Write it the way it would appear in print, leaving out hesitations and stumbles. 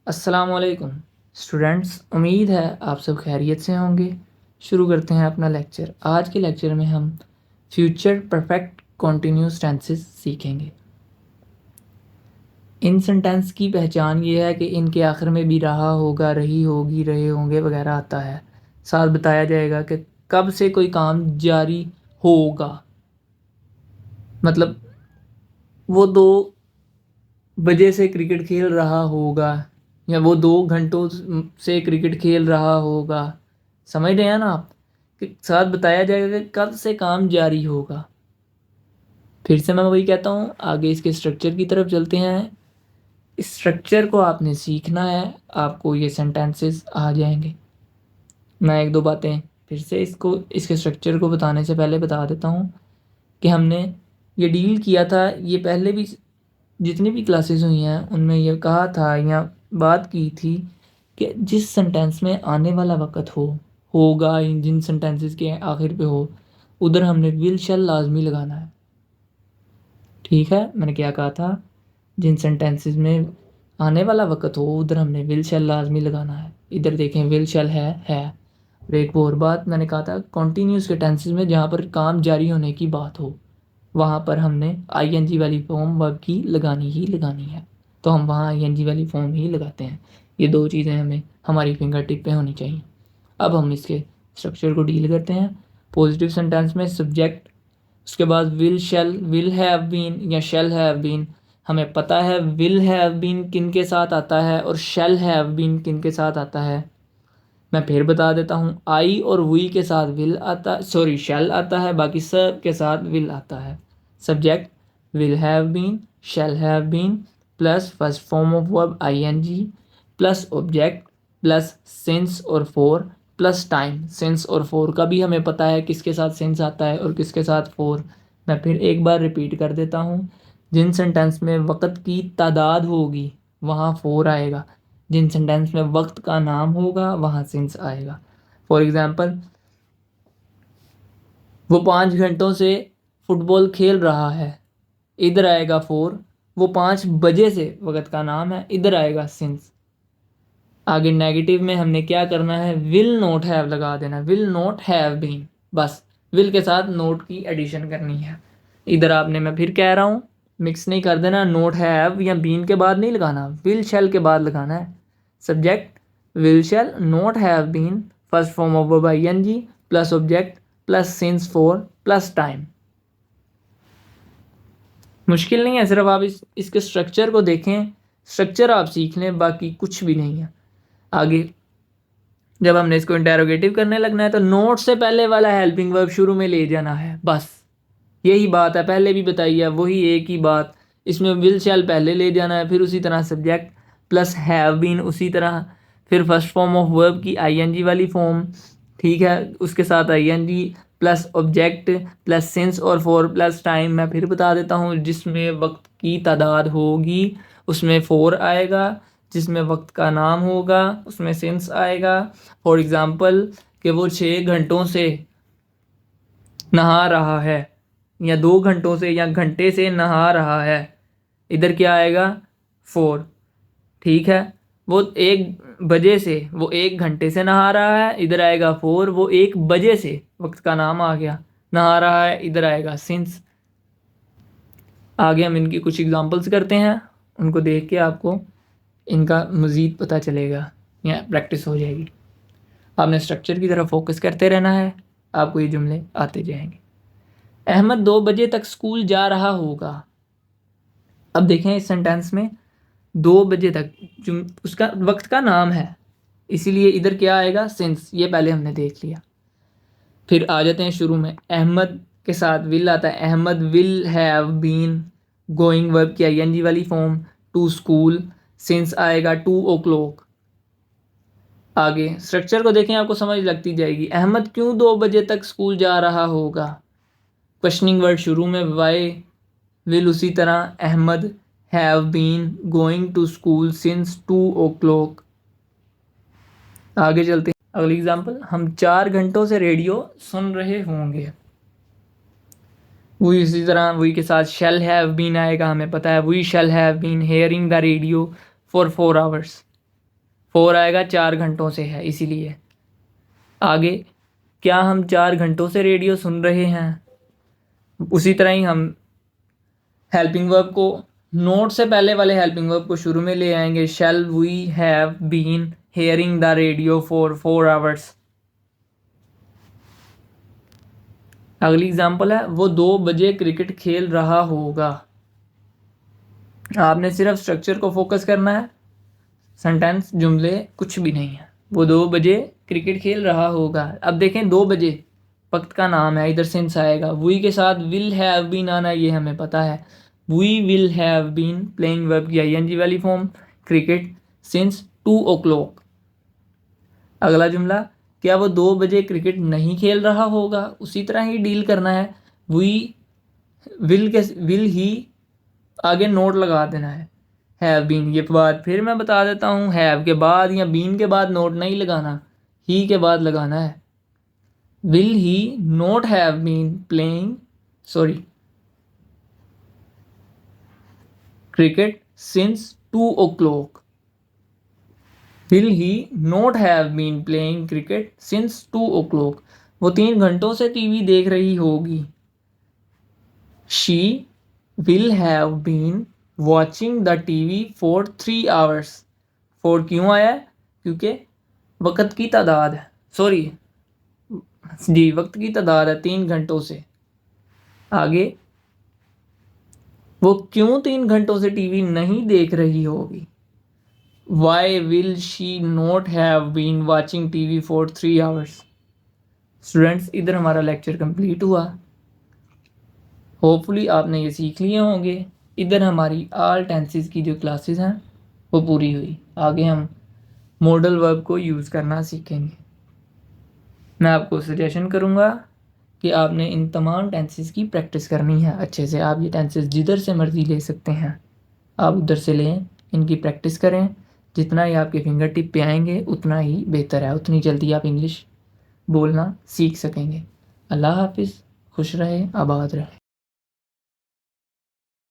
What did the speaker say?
अस्सलामुअलैकुम स्टूडेंट्स, उम्मीद है आप सब खैरियत से होंगे। शुरू करते हैं अपना लेक्चर। आज के लेक्चर में हम फ्यूचर परफेक्ट कॉन्टिन्यूस टेंसेस सीखेंगे। इन सेंटेंस की पहचान ये है कि इनके आखिर में भी रहा होगा, रही होगी, रहे होंगे वगैरह आता है। साथ बताया जाएगा कि कब से कोई काम जारी होगा, मतलब वो 2 बजे से क्रिकेट खेल रहा होगा या वो 2 घंटों से क्रिकेट खेल रहा होगा। समझ रहे हैं ना आप? कि साथ बताया जाएगा कि कब से काम जारी होगा। फिर से मैं वही कहता हूँ, आगे इसके स्ट्रक्चर की तरफ चलते हैं। इस स्ट्रक्चर को आपने सीखना है, आपको ये सेंटेंसेस आ जाएंगे। मैं 1-2 बातें फिर से इसके स्ट्रक्चर को बताने से पहले बता देता हूँ कि हमने ये डील किया था, ये पहले भी जितनी भी क्लासेस हुई हैं उनमें ये कहा था या बात की थी कि जिस सेंटेंस में आने वाला वक़्त होगा, जिन सेंटेंसेस के आखिर पे हो, उधर हमने विल शैल लाजमी लगाना है। ठीक है, मैंने क्या कहा था? जिन सेंटेंसेस में आने वाला वक़्त हो उधर हमने विल शैल लाजमी लगाना है। इधर देखें, विल शैल है। और एक और बात मैंने कहा था, कॉन्टीन्यूस के टेंसेस में जहाँ पर काम जारी होने की बात हो वहाँ पर हमने आईएनजी वाली फॉर्म वर्ब की लगानी ही लगानी है। तो हम वहाँ आईएनजी वाली फॉर्म ही लगाते हैं। ये 2 चीज़ें हमें हमारी फिंगर टिप पे होनी चाहिए। अब हम इसके स्ट्रक्चर को डील करते हैं। पॉजिटिव सेंटेंस में सब्जेक्ट, उसके बाद will shall, will have been या शैल हैव बीन। हमें पता है विल हैव बीन किन के साथ आता है और शैल हैव बीन किन के साथ आता है। मैं फिर बता देता हूँ, आई और वी के साथ विल आता, सॉरी शैल आता है, बाकी सब के साथ विल आता है। Subject will have been, shall have been plus first form of verb ING plus object plus since और फॉर प्लस टाइम। सिंस और फॉर का भी हमें पता है किसके साथ सिंस आता है और किसके साथ फॉर। मैं फिर एक बार रिपीट कर देता हूँ, जिन सेंटेंस में वक़्त की तादाद होगी वहाँ फॉर आएगा, जिन सेंटेंस में वक्त का नाम होगा वहाँ सिंस आएगा। फॉर एग्जाम्पल, वो 5 घंटों से फुटबॉल खेल रहा है, इधर आएगा फॉर। वो 5 बजे से वक्त का नाम है, इधर आएगा सिंस। आगे नेगेटिव में हमने क्या करना है, विल नॉट हैव लगा देना, विल नॉट हैव बीन, बस विल के साथ नोट की एडिशन करनी है। इधर आपने, मैं फिर कह रहा हूँ, मिक्स नहीं कर देना, नोट हैव या बीन के बाद नहीं लगाना, विल शैल के बाद लगाना है। Subject will shall not have been, first form of verb ING plus object plus since for plus time. मुश्किल नहीं है, सिर्फ आप इसके स्ट्रक्चर को देखें, स्ट्रक्चर आप सीख लें, बाकी कुछ भी नहीं है। आगे जब हमने इसको इंटेरोगेटिव करने लगना है तो नोट से पहले वाला हेल्पिंग वर्ब शुरू में ले जाना है, बस यही बात है। पहले भी बताई है, वही एक ही बात। इसमें विल शैल पहले ले जाना है, फिर उसी तरह सब्जेक्ट प्लस हैव बीन, उसी तरह फिर फर्स्ट फॉर्म ऑफ वर्ब की आईएनजी वाली फॉर्म, ठीक है, उसके साथ ING plus object plus since और फॉर प्लस टाइम। मैं फिर बता देता हूँ, जिसमें वक्त की तादाद होगी उसमें फॉर आएगा, जिसमें वक्त का नाम होगा उसमें सिंस आएगा। फॉर एग्ज़ाम्पल कि वो 6 घंटों से नहा रहा है या 2 घंटों से या घंटे से नहा रहा है, इधर क्या आएगा, फॉर। ठीक है, वो 1 बजे से, वो 1 घंटे से नहा रहा है, इधर आएगा फॉर। वो 1 बजे से, वक्त का नाम आ गया, नहा रहा है, इधर आएगा सिंस। आगे हम इनकी कुछ एग्जांपल्स करते हैं, उनको देख के आपको इनका मज़ीद पता चलेगा या प्रैक्टिस हो जाएगी। आपने स्ट्रक्चर की तरफ फोकस करते रहना है, आपको ये जुमले आते जाएंगे। अहमद 2 बजे तक स्कूल जा रहा होगा। अब देखें इस सेंटेंस में 2 बजे तक उसका वक्त का नाम है, इसीलिए इधर क्या आएगा, सिंस। ये पहले हमने देख लिया। फिर आ जाते हैं शुरू में, अहमद के साथ विल आता है, Ahmed will have been going verb की आईएनजी वाली फॉर्म टू स्कूल, सिंस आएगा 2 o'clock। आगे स्ट्रक्चर को देखें, आपको समझ लगती जाएगी। अहमद क्यों 2 बजे तक स्कूल जा रहा होगा, क्वेश्चनिंग वर्ड शुरू में, वाई विल उसी तरह, Ahmed have been going to school since 2 o'clock। आगे चलते हैं, अगली एग्जांपल, हम 4 घंटों से रेडियो सुन रहे होंगे। वही इसी तरह वही के साथ शेल हैव बीन आएगा, हमें पता है we shall have been hearing the radio for 4 hours. 4 आएगा 4 घंटों से है इसीलिए। आगे क्या हम 4 घंटों से रेडियो सुन रहे हैं, उसी तरह ही हम हेल्पिंग वर्ब को नोट से पहले वाले हेल्पिंग वर्ब को शुरू में ले आएंगे। Shall we have been hearing the radio for 4 hours. अगली एग्जांपल है वो 2 बजे क्रिकेट खेल रहा होगा। आपने सिर्फ स्ट्रक्चर को फोकस करना है, सेंटेंस जुमले कुछ भी नहीं है। वो 2 बजे क्रिकेट खेल रहा होगा। अब देखें 2 बजे वक्त का नाम है, इधर सिंस आएगा, वी के साथ विल हैव बीन आना ये हमें पता है। We will have been playing verb की आईएनजी वाली फॉर्म क्रिकेट सिंस 2 o'clock। अगला जुमला क्या वो 2 बजे क्रिकेट नहीं खेल रहा होगा, उसी तरह ही डील करना है। वी विल ही आगे नोट लगा देना है। हैव बीन ये बात फिर मैं बता देता हूँ, हैव के बाद या बीन के बाद नोट नहीं लगाना, ही के बाद लगाना है। Will he not have been playing cricket since 2 o'clock। Will he not have been playing cricket since 2 o'clock। वो 3 घंटों से टीवी देख रही होगी। She will have been watching the TV for 3 hours। For क्यों आया है, क्योंकि वक्त की तादाद है, वक्त की तादाद है 3 घंटों से। आगे वो क्यों 3 घंटों से टीवी नहीं देख रही होगी। Why will she not have been watching TV for 3 hours। Students इधर हमारा लेक्चर कंप्लीट हुआ। होपफुली आपने ये सीख लिए होंगे। इधर हमारी ऑल टेंसेस की जो क्लासेस हैं वो पूरी हुई। आगे हम मॉडल वर्ब को यूज़ करना सीखेंगे। मैं आपको सजेशन करूँगा कि आपने इन तमाम टेंसेस की प्रैक्टिस करनी है अच्छे से। आप ये टेंसेस जिधर से मर्ज़ी ले सकते हैं, आप उधर से लें, इनकी प्रैक्टिस करें। जितना ही आपके फिंगर टिप पे आएंगे उतना ही बेहतर है, उतनी जल्दी आप इंग्लिश बोलना सीख सकेंगे। अल्लाह हाफिज़, खुश रहे, आबाद रहे।